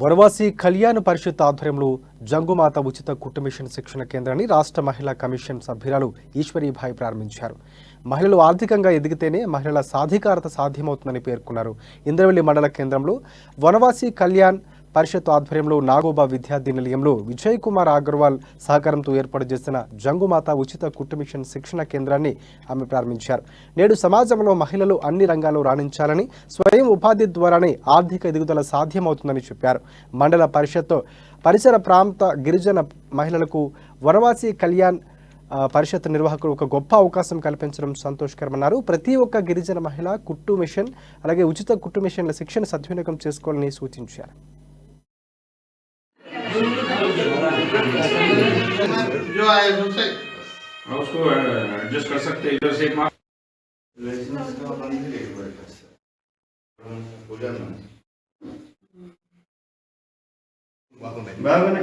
వనవాసి కళ్యాణ పరిషత్ ఆధ్వర్యంలో జంగుమాత ఉచిత కుట్టు మిషన్ శిక్షణ కేంద్రాన్ని రాష్ట్ర మహిళా కమిషన్ సభ్యురాలు ఈశ్వరీభాయ్ ప్రారంభించారు. మహిళలు ఆర్థికంగా ఎదిగితేనే మహిళల సాధికారత సాధ్యమవుతుందని పేర్కొన్నారు. ఇంద్రవెల్లి మండల కేంద్రంలో వనవాసి కళ్యాణ్ పరిషత్ ఆధ్వర్యంలో నాగోబా విద్యార్థి నిలయంలో విజయ్ కుమార్ అగర్వాల్ సహకారంతో ఏర్పాటు చేసిన జంగుమాత ఉచిత కుట్టు మిషన్ శిక్షణ కేంద్రాన్ని ఆమె ప్రారంభించారు. నేడు సమాజంలో మహిళలు అన్ని రంగాల్లో రాణించాలని, స్వయం ఉపాధి ద్వారానే ఆర్థిక ఎదుగుదల సాధ్యమవుతుందని చెప్పారు. మండల పరిషత్ పరిసర ప్రాంత గిరిజన మహిళలకు వనవాసి కళ్యాణ్ పరిషత్ నిర్వాహకులు ఒక గొప్ప అవకాశం కల్పించడం సంతోషకరమన్నారు. ప్రతి ఒక్క గిరిజన మహిళ కుట్టు మిషన్ అలాగే ఉచిత కుట్టు మిషన్ల శిక్షణ సద్వినియోగం చేసుకోవాలని సూచించారు. जो आए उससे उसको एडजस्ट कर सकते हैं इधर से एक मार्क बाबा ने